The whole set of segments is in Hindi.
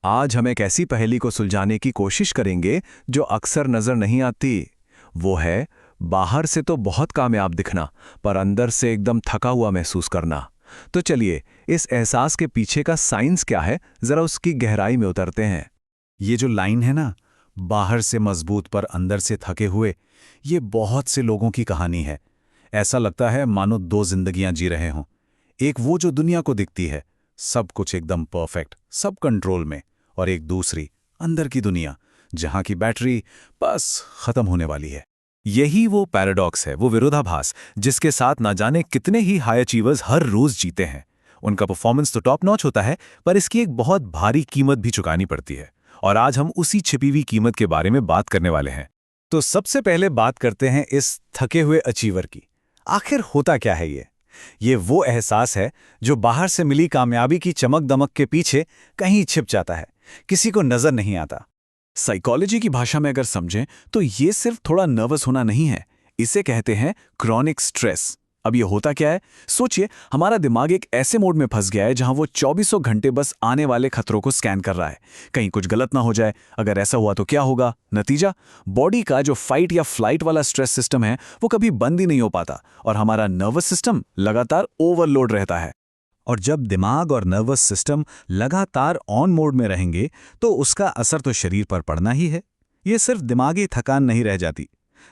आज हम एक ऐसी पहेली को सुलझाने की कोशिश करेंगे जो अक्सर नजर नहीं आती। वो है बाहर से तो बहुत कामयाब दिखना, पर अंदर से एकदम थका हुआ महसूस करना। तो चलिए, इस एहसास के पीछे का साइंस क्या है, जरा उसकी गहराई में उतरते हैं। ये जो लाइन है ना, बाहर से मजबूत पर अंदर से थके हुए, ये बहुत से लोगों की कहानी है। ऐसा लगता है मानो दो जिंदगियां जी रहे हों। एक वो जो दुनिया को दिखती है, सब कुछ एकदम परफेक्ट, सब कंट्रोल में, और एक दूसरी, अंदर की दुनिया, जहां की बैटरी बस खत्म होने वाली है। यही वो पैराडॉक्स है, वो विरोधाभास जिसके साथ ना जाने कितने ही हाई अचीवर्स हर रोज जीते हैं। उनका परफॉर्मेंस तो टॉप नॉच होता है, पर इसकी एक बहुत भारी कीमत भी चुकानी पड़ती है। और आज हम उसी छिपी हुई कीमत के बारे में बात करने वाले हैं। तो सबसे पहले बात करते हैं इस थके हुए अचीवर की। आखिर होता क्या है ये वो एहसास है जो बाहर से मिली कामयाबी की चमक दमक के पीछे कहीं छिप जाता है, किसी को नजर नहीं आता। साइकोलॉजी की भाषा में अगर समझें तो ये सिर्फ थोड़ा नर्वस होना नहीं है, इसे कहते हैं क्रॉनिक स्ट्रेस। अब ये होता क्या है, सोचिए, हमारा दिमाग एक ऐसे मोड में फंस गया है जहां वो चौबीसों घंटे बस आने वाले खतरों को स्कैन कर रहा है। कहीं कुछ गलत ना हो जाए, अगर ऐसा हुआ तो क्या होगा। नतीजा, बॉडी का जो फाइट या फ्लाइट वाला स्ट्रेस सिस्टम है वो कभी बंद ही नहीं हो पाता, और हमारा नर्वस सिस्टम लगातार ओवरलोड रहता है। और जब दिमाग और नर्वस सिस्टम लगातार ऑन मोड में रहेंगे तो उसका असर तो शरीर पर पड़ना ही है। ये सिर्फ दिमागी थकान नहीं रह जाती,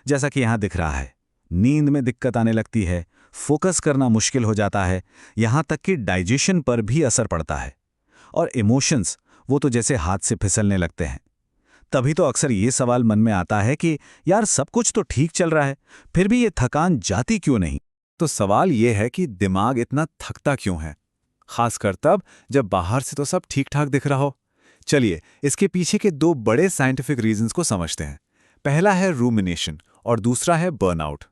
जैसा कि यहाँ दिख रहा है। नींद में दिक्कत आने लगती है, फोकस करना मुश्किल हो जाता है, यहाँ तक कि डाइजेशन पर भी असर पड़ता है। और इमोशंस, वो तो जैसे हाथ से फिसलने लगते हैं। तभी तो अक्सर ये सवाल मन में आता है कि यार, सब कुछ तो ठीक चल रहा है, फिर भी ये थकान जाती क्यों नहीं। तो सवाल ये है कि दिमाग इतना थकता क्यों है, खासकर तब जब बाहर से तो सब ठीक ठाक दिख रहा हो। चलिए, इसके पीछे के दो बड़े साइंटिफिक रीजंस को समझते हैं। पहला है रूमिनेशन और दूसरा है बर्नआउट।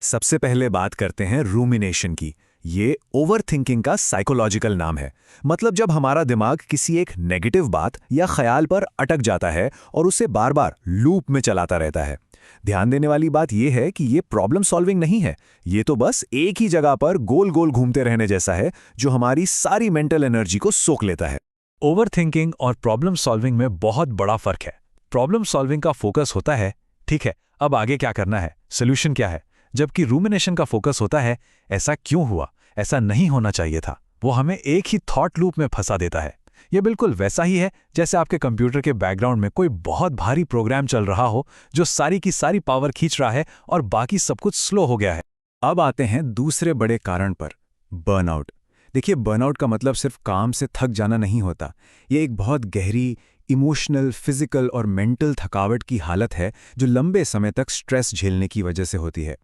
सबसे पहले बात करते हैं रूमिनेशन की। ये ओवरथिंकिंग का साइकोलॉजिकल नाम है। मतलब जब हमारा दिमाग किसी एक नेगेटिव बात या ख्याल पर अटक जाता है और उसे बार बार लूप में चलाता रहता है। ध्यान देने वाली बात यह है कि ये प्रॉब्लम सॉल्विंग नहीं है, ये तो बस एक ही जगह पर गोल गोल घूमते रहने जैसा है, जो हमारी सारी मेंटल एनर्जी को सोख लेता है। ओवरथिंकिंग और प्रॉब्लम सॉल्विंग में बहुत बड़ा फर्क है। प्रॉब्लम सॉल्विंग का फोकस होता है, ठीक है, अब आगे क्या करना है, सोल्यूशन क्या है, जबकि रूमिनेशन का फोकस होता है, ऐसा क्यों हुआ, ऐसा नहीं होना चाहिए था। वो हमें एक ही थॉट लूप में फंसा देता है। ये बिल्कुल वैसा ही है जैसे आपके कंप्यूटर के बैकग्राउंड में कोई बहुत भारी प्रोग्राम चल रहा हो जो सारी की सारी पावर खींच रहा है और बाकी सब कुछ स्लो हो गया है। अब आते हैं दूसरे बड़े कारण पर, बर्नआउट। देखिए, बर्नआउट का मतलब सिर्फ काम से थक जाना नहीं होता। ये एक बहुत गहरी इमोशनल, फिजिकल और मेंटल थकावट की हालत है जो लंबे समय तक स्ट्रेस झेलने की वजह से होती है।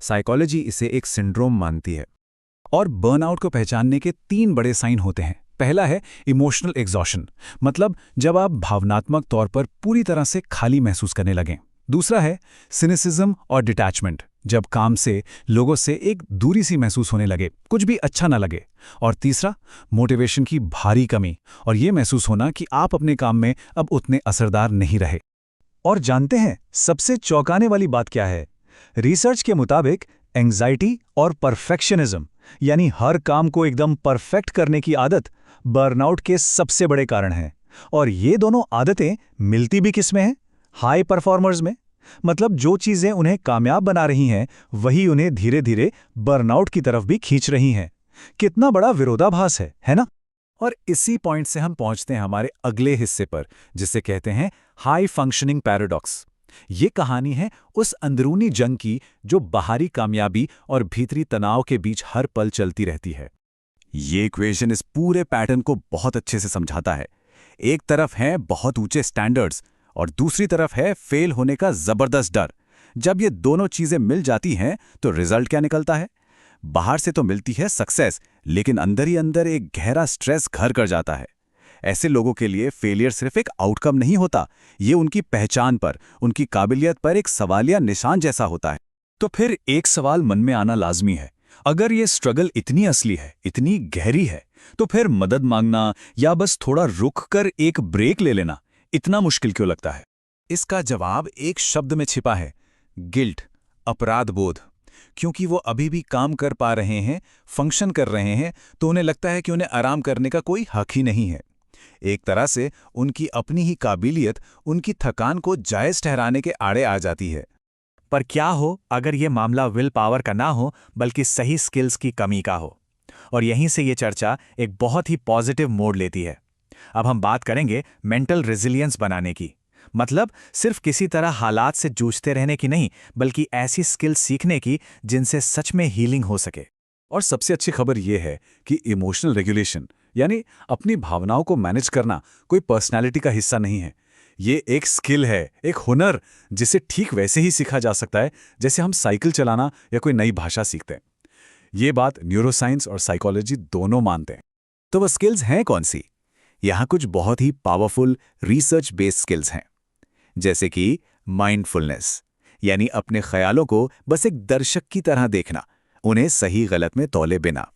साइकोलॉजी इसे एक सिंड्रोम मानती है। और बर्नआउट को पहचानने के 3 बड़े साइन होते हैं। पहला है इमोशनल एग्जॉशन, मतलब जब आप भावनात्मक तौर पर पूरी तरह से खाली महसूस करने लगें। दूसरा है सिनिसिज्म और डिटैचमेंट, जब काम से, लोगों से एक दूरी सी महसूस होने लगे, कुछ भी अच्छा ना लगे। और तीसरा, मोटिवेशन की भारी कमी, और ये महसूस होना कि आप अपने काम में अब उतने असरदार नहीं रहे। और जानते हैं सबसे चौंकाने वाली बात क्या है? रिसर्च के मुताबिक एंग्जाइटी और परफेक्शनिज्म, यानी हर काम को एकदम परफेक्ट करने की आदत, बर्नआउट के सबसे बड़े कारण हैं। और ये दोनों आदतें मिलती भी किस में हैं? हाई परफॉर्मर्स में। मतलब जो चीजें उन्हें कामयाब बना रही हैं, वही उन्हें धीरे धीरे बर्नआउट की तरफ भी खींच रही हैं। कितना बड़ा विरोधाभास है ना? और इसी पॉइंट से हम पहुंचते हैं हमारे अगले हिस्से पर, जिसे कहते हैं हाई फंक्शनिंग पैराडॉक्स। ये कहानी है उस अंदरूनी जंग की जो बाहरी कामयाबी और भीतरी तनाव के बीच हर पल चलती रहती है। ये इक्वेशन इस पूरे पैटर्न को बहुत अच्छे से समझाता है। एक तरफ है बहुत ऊंचे स्टैंडर्ड्स और दूसरी तरफ है फेल होने का जबरदस्त डर। जब ये दोनों चीजें मिल जाती हैं तो रिजल्ट क्या निकलता है? बाहर से तो मिलती है सक्सेस, लेकिन अंदर ही अंदर एक गहरा स्ट्रेस घर कर जाता है। ऐसे लोगों के लिए फेलियर सिर्फ एक आउटकम नहीं होता, ये उनकी पहचान पर, उनकी काबिलियत पर एक सवालिया निशान जैसा होता है। तो फिर एक सवाल मन में आना लाजमी है, अगर ये स्ट्रगल इतनी असली है, इतनी गहरी है, तो फिर मदद मांगना या बस थोड़ा रुक कर एक ब्रेक ले लेना इतना मुश्किल क्यों लगता है? इसका जवाब एक शब्द में छिपा है, गिल्ट, अपराध बोध। क्योंकि वो अभी भी काम कर पा रहे हैं, फंक्शन कर रहे हैं, तो उन्हें लगता है कि उन्हें आराम करने का कोई हक ही नहीं है। एक तरह से उनकी अपनी ही काबिलियत उनकी थकान को जायज़ ठहराने के आड़े आ जाती है। पर क्या हो अगर ये मामला विल पावर का ना हो बल्कि सही स्किल्स की कमी का हो? और यहीं से ये चर्चा एक बहुत ही पॉजिटिव मोड़ लेती है। अब हम बात करेंगे मेंटल रेजिलियंस बनाने की। मतलब सिर्फ किसी तरह हालात से जूझते रहने की नहीं, बल्कि ऐसी स्किल्स सीखने की जिनसे सच में हीलिंग हो सके। और सबसे अच्छी खबर यह है कि इमोशनल रेगुलेशन यानी अपनी भावनाओं को मैनेज करना कोई पर्सनैलिटी का हिस्सा नहीं है। ये एक स्किल है, एक हुनर, जिसे ठीक वैसे ही सीखा जा सकता है जैसे हम साइकिल चलाना या कोई नई भाषा सीखते हैं। ये बात न्यूरोसाइंस और साइकोलॉजी दोनों मानते हैं। तो वह स्किल्स हैं कौन सी? यहाँ कुछ बहुत ही पावरफुल रिसर्च बेस्ड स्किल्स हैं, जैसे कि माइंडफुलनेस, यानी अपने ख्यालों को बस एक दर्शक की तरह देखना, उन्हें सही गलत में तौले बिना।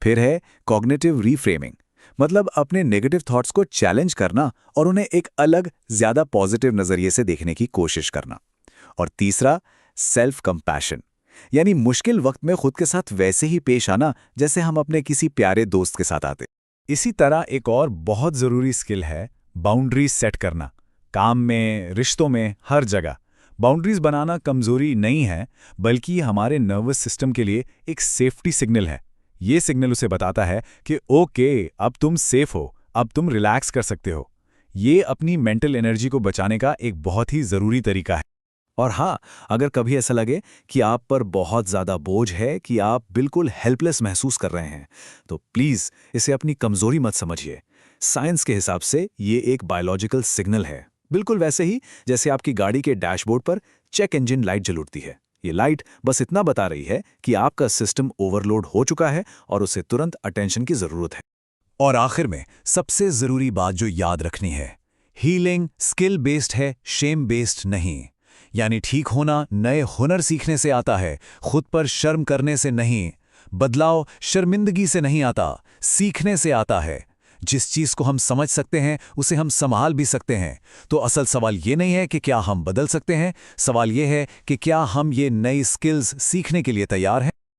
फिर है कॉग्निटिव रीफ्रेमिंग, मतलब अपने नेगेटिव थॉट्स को चैलेंज करना और उन्हें एक अलग, ज्यादा पॉजिटिव नजरिए से देखने की कोशिश करना। और तीसरा, सेल्फ कंपैशन, यानी मुश्किल वक्त में खुद के साथ वैसे ही पेश आना जैसे हम अपने किसी प्यारे दोस्त के साथ आते। इसी तरह एक और बहुत ज़रूरी स्किल है बाउंड्रीज सेट करना। काम में, रिश्तों में, हर जगह बाउंड्रीज बनाना कमज़ोरी नहीं है, बल्कि ये हमारे नर्वस सिस्टम के लिए एक सेफ्टी सिग्नल है। ये सिग्नल उसे बताता है कि ओके, अब तुम सेफ हो, अब तुम रिलैक्स कर सकते हो। ये अपनी मेंटल एनर्जी को बचाने का एक बहुत ही ज़रूरी तरीका है। और हाँ, अगर कभी ऐसा लगे कि आप पर बहुत ज़्यादा बोझ है, कि आप बिल्कुल हेल्पलेस महसूस कर रहे हैं, तो प्लीज़ इसे अपनी कमज़ोरी मत समझिए। साइंस के हिसाब से ये एक बायोलॉजिकल सिग्नल है, बिल्कुल वैसे ही जैसे आपकी गाड़ी के डैशबोर्ड पर चेक इंजन लाइट जल उठती है। ये लाइट बस इतना बता रही है कि आपका सिस्टम ओवरलोड हो चुका है और उसे तुरंत अटेंशन की ज़रूरत है। और आखिर में सबसे ज़रूरी बात जो याद रखनी है, हीलिंग स्किल बेस्ड है, शेम बेस्ड नहीं। यानी ठीक होना नए हुनर सीखने से आता है, खुद पर शर्म करने से नहीं। बदलाव शर्मिंदगी से नहीं आता, सीखने से आता है। जिस चीज़ को हम समझ सकते हैं उसे हम संभाल भी सकते हैं। तो असल सवाल ये नहीं है कि क्या हम बदल सकते हैं, सवाल ये है कि क्या हम ये नई स्किल्स सीखने के लिए तैयार हैं।